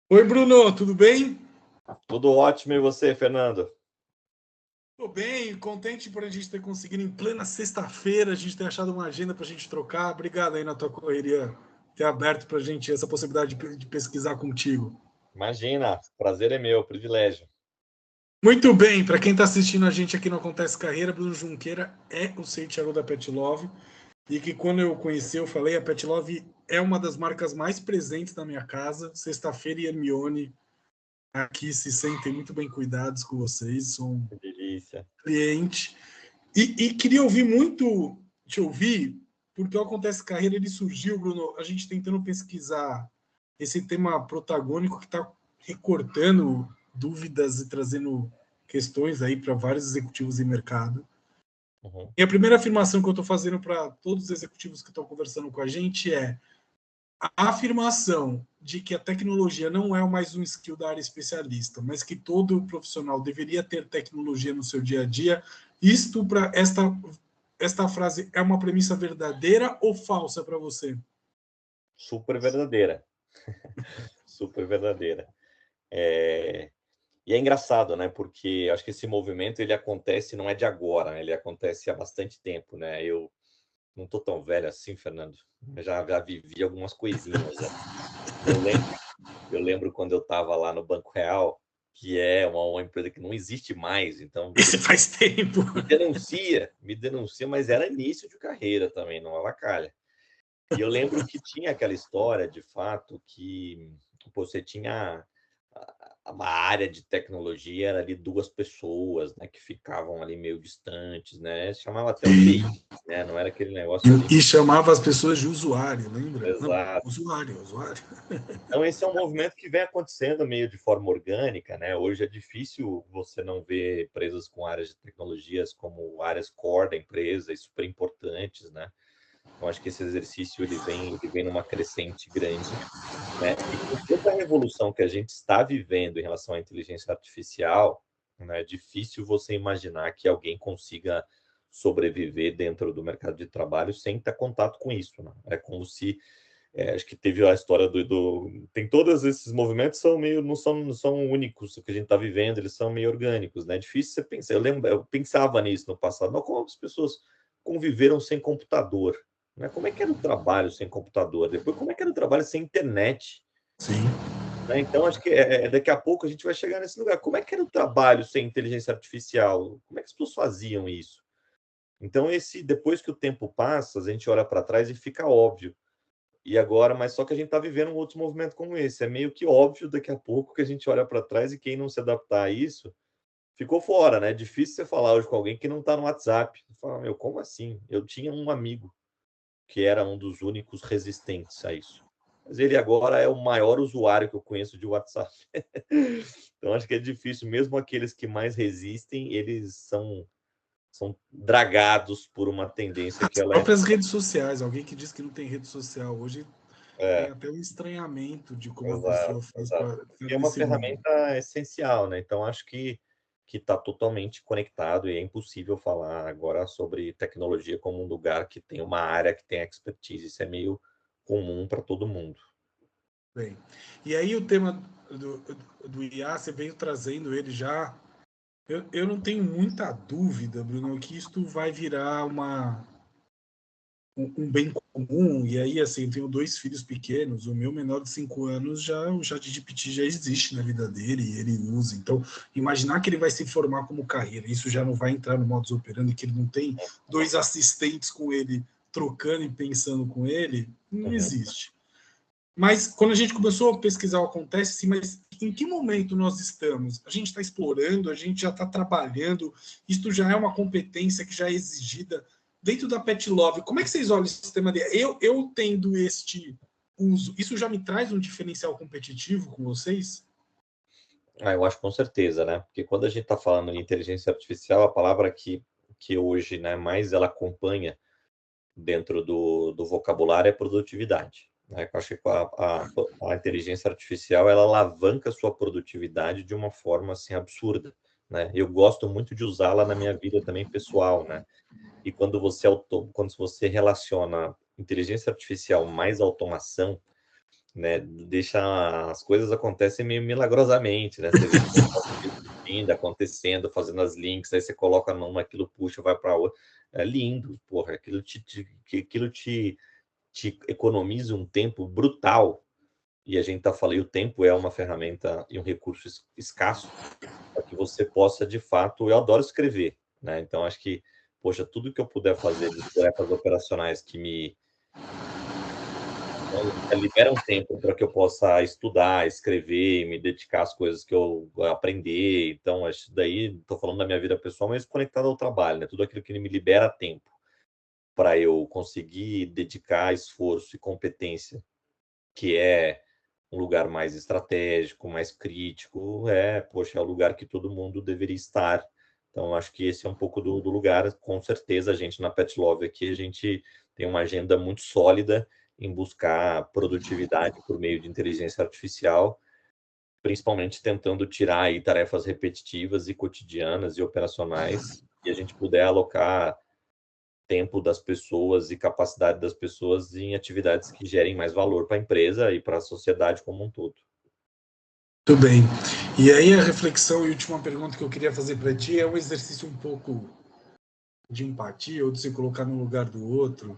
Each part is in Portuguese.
Oi, Bruno, tudo bem? Tudo ótimo, e você, Fernando? Tô bem, contente por a gente ter conseguido em plena sexta-feira, a gente ter achado uma agenda para a gente trocar. Obrigado aí na tua correria ter aberto para a gente essa possibilidade de pesquisar contigo. Imagina, prazer é meu, privilégio. Muito bem, para quem está assistindo a gente aqui no Acontece Carreira, Bruno Junqueira é o CTO da Pet Love e que quando eu conheci, eu falei, a Pet Love é uma das marcas mais presentes na minha casa. Sexta-feira e Hermione aqui se sentem muito bem cuidados com vocês, são um Que delícia. cliente. E queria ouvir muito, te ouvir, porque o Acontece Carreira ele surgiu, Bruno, a gente tentando pesquisar esse tema protagônico que está recortando dúvidas e trazendo questões aí para vários executivos em mercado. Uhum. E a primeira afirmação que eu estou fazendo para todos os executivos que estão conversando com a gente é a afirmação de que a tecnologia não é mais um skill da área especialista, mas que todo profissional deveria ter tecnologia no seu dia a dia. Isto para esta frase é uma premissa verdadeira ou falsa para você? Super verdadeira, super verdadeira. É, E é engraçado, né? Porque acho que esse movimento ele acontece não é de agora, né? Ele acontece há bastante tempo, né? Eu não tô tão velho assim, Fernando. Eu já vivi algumas coisinhas, né? Eu lembro, eu lembro quando eu estava lá no Banco Real, que é uma empresa que não existe mais, então você Esse faz tempo. me denuncia, mas era início de carreira também, não avacalha. E eu lembro que tinha aquela história, de fato, que pô, você tinha uma área de tecnologia, era ali duas pessoas, né, que ficavam ali meio distantes, né? Chamava até o TI, Sim. né? Não era aquele negócio ali. E chamava as pessoas de usuário, lembra? Não, Exato. usuário, usuário. Então, esse é um movimento que vem acontecendo meio de forma orgânica, né? Hoje é difícil você não ver empresas com áreas de tecnologias como áreas core da empresa e super importantes, né? Então, acho que esse exercício ele vem numa crescente grande, né? E com toda a revolução que a gente está vivendo em relação à inteligência artificial, né, é difícil você imaginar que alguém consiga sobreviver dentro do mercado de trabalho sem ter contato com isso, né? É como se acho que teve a história tem todos esses movimentos são meio não são únicos o que a gente está vivendo, eles são meio orgânicos, né? É difícil você pensar. Eu pensava nisso no passado, mas como as pessoas conviveram sem computador, né? Como é que era o trabalho sem computador? Depois, como é que era o trabalho sem internet? Sim. Né? Então, acho que daqui a pouco a gente vai chegar nesse lugar. Como é que era o trabalho sem inteligência artificial? Como é que as pessoas faziam isso? Então, depois que o tempo passa, a gente olha para trás e fica óbvio. E agora, mas só que a gente está vivendo um outro movimento como esse. É meio que óbvio daqui a pouco que a gente olha para trás e quem não se adaptar a isso ficou fora, né? É difícil você falar hoje com alguém que não está no WhatsApp. Você fala, meu, como assim? Eu tinha um amigo que era um dos únicos resistentes a isso. Mas ele agora é o maior usuário que eu conheço de WhatsApp. Então acho que é difícil, mesmo aqueles que mais resistem, eles são dragados por uma tendência que As ela é. próprias redes sociais, alguém que diz que não tem rede social hoje tem É, até um estranhamento de como a exato, pessoa faz exato. para Porque é uma nesse mundo. ferramenta essencial, né? Então acho que está totalmente conectado e é impossível falar agora sobre tecnologia como um lugar que tem uma área que tem expertise. Isso é meio comum para todo mundo. Bem, e aí o tema do, do IA, você veio trazendo ele já. Eu não tenho muita dúvida, Bruno, que isto vai virar um bem comum. E aí, assim, eu tenho dois filhos pequenos. O meu menor de 5 anos já o ChatGPT já existe na vida dele e ele usa. Então, imaginar que ele vai se formar como carreira, isso já não vai entrar no modus operandi, que ele não tem dois assistentes com ele trocando e pensando com ele, não Uhum. existe. Mas quando a gente começou a pesquisar o acontece, assim, mas em que momento nós estamos? A gente está explorando, a gente já está trabalhando, isto já é uma competência que já é exigida dentro da Pet Love. Como é que vocês olham o sistema de eu tendo este uso, isso já me traz um diferencial competitivo com vocês? Eu acho com certeza, né? Porque quando a gente está falando em inteligência artificial, a palavra que hoje, né, mais ela acompanha dentro do vocabulário é produtividade. Né? Eu acho que a inteligência artificial ela alavanca a sua produtividade de uma forma assim absurda. Né? Eu gosto muito de usá-la na minha vida também pessoal, né? E quando você relaciona inteligência artificial mais automação, né? Deixa as coisas acontecem meio milagrosamente, né? Você vê ainda acontecendo, fazendo as links, aí você coloca numa, aquilo puxa, vai para outra. É lindo, porra. Aquilo te economiza um tempo brutal. E a gente está falando, e o tempo é uma ferramenta e um recurso escasso para que você possa, de fato, eu adoro escrever, né? Então, acho que, poxa, tudo que eu puder fazer de tarefas operacionais que me libera um tempo para que eu possa estudar, escrever, me dedicar às coisas que eu aprender. Então, acho daí, estou falando da minha vida pessoal, mas conectado ao trabalho, né? Tudo aquilo que me libera tempo para eu conseguir dedicar esforço e competência, que é um lugar mais estratégico, mais crítico, poxa, é o lugar que todo mundo deveria estar. Então, acho que esse é um pouco do lugar. Com certeza, a gente na Pet Love aqui, a gente tem uma agenda muito sólida em buscar produtividade por meio de inteligência artificial, principalmente tentando tirar aí tarefas repetitivas e cotidianas e operacionais, e a gente puder alocar tempo das pessoas e capacidade das pessoas em atividades que gerem mais valor para a empresa e para a sociedade como um todo. Muito bem. E aí a reflexão e última pergunta que eu queria fazer para ti é um exercício um pouco de empatia ou de se colocar no lugar do outro.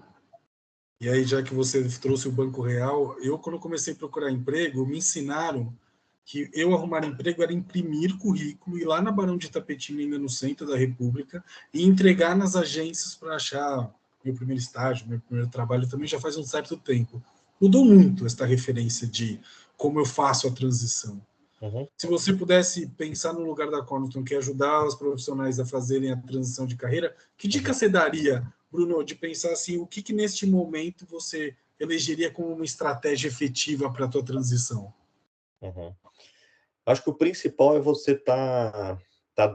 E aí, já que você trouxe o Banco Real, eu, quando comecei a procurar emprego, me ensinaram que eu arrumar emprego era imprimir currículo, ir lá na Barão de Tapetinho, ainda no centro da República, e entregar nas agências para achar meu primeiro estágio, meu primeiro trabalho, também já faz um certo tempo. Mudou muito esta referência de como eu faço a transição. Uhum. Se você pudesse pensar no lugar da Coniston, que é ajudar os profissionais a fazerem a transição de carreira, que dica você daria, Bruno, de pensar assim, o que neste momento você elegeria como uma estratégia efetiva para a tua transição? Uhum. Acho que o principal é você tá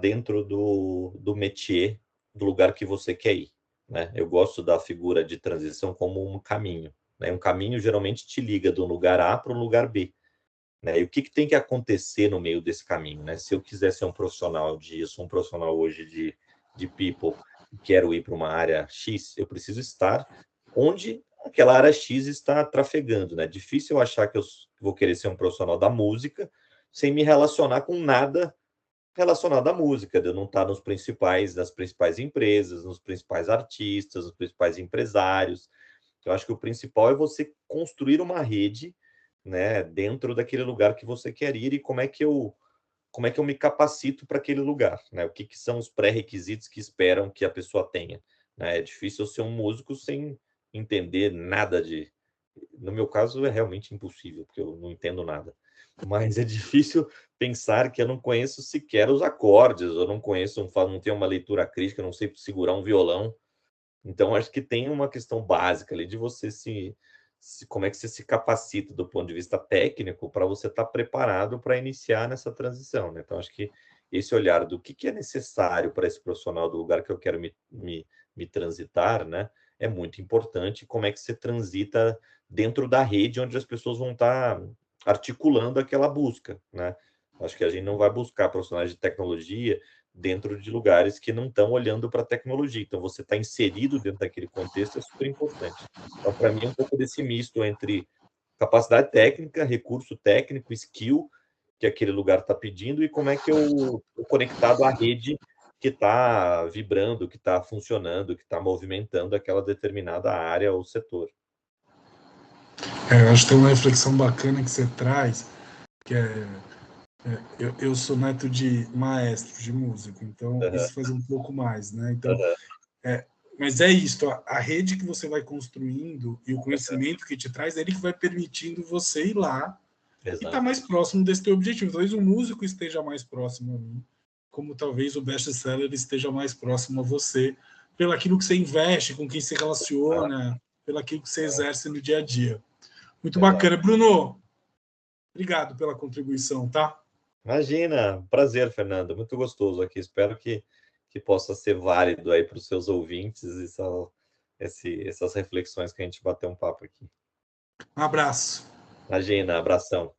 dentro do métier, do lugar que você quer ir, né? Eu gosto da figura de transição como um caminho, né? Um caminho geralmente te liga de um lugar A para um lugar B, né? E o que tem que acontecer no meio desse caminho, né? Se eu quiser ser um profissional eu sou um profissional hoje de people, e quero ir para uma área X, eu preciso estar onde aquela área X está trafegando, né? Difícil eu achar que eu vou querer ser um profissional da música sem me relacionar com nada relacionado à música, de eu não estar nas principais empresas, nos principais artistas, nos principais empresários. Eu acho que o principal é você construir uma rede, né, dentro daquele lugar que você quer ir e como é que eu me capacito para aquele lugar, né? O que são os pré-requisitos que esperam que a pessoa tenha, né? É difícil eu ser um músico sem entender nada de... No meu caso, é realmente impossível, porque eu não entendo nada. Mas é difícil pensar que eu não conheço sequer os acordes, eu não conheço, não tenho uma leitura crítica, não sei segurar um violão. Então, acho que tem uma questão básica ali de você como é que você se capacita do ponto de vista técnico para você estar preparado para iniciar nessa transição, né? Então, acho que esse olhar do que é necessário para esse profissional do lugar que eu quero me transitar, né? É muito importante. Como é que você transita dentro da rede onde as pessoas vão estar articulando aquela busca, né? Acho que a gente não vai buscar profissionais de tecnologia dentro de lugares que não estão olhando para a tecnologia. Então, você está inserido dentro daquele contexto é super importante. Então, para mim, é um pouco desse misto entre capacidade técnica, recurso técnico, skill que aquele lugar está pedindo e como é que eu estou conectado à rede que está vibrando, que está funcionando, que está movimentando aquela determinada área ou setor. Eu acho que tem uma reflexão bacana que você traz, que eu sou neto de maestro de músico, então Uhum, isso faz um pouco mais, né? Então, uhum, é, mas é isto, a rede que você vai construindo e o conhecimento que te traz, é ele que vai permitindo você ir lá e estar exato. mais próximo desse teu objetivo. Talvez o músico esteja mais próximo a mim, como talvez o best-seller esteja mais próximo a você, pelo aquilo que você investe, com quem se Exato, relaciona, pelo aquilo que você exerce no dia a dia. Muito exato. bacana. Bruno, obrigado pela contribuição, tá? Imagina, prazer, Fernando, muito gostoso aqui. Espero que possa ser válido aí para os seus ouvintes essas reflexões que a gente bateu um papo aqui. Um abraço. Imagina, abração.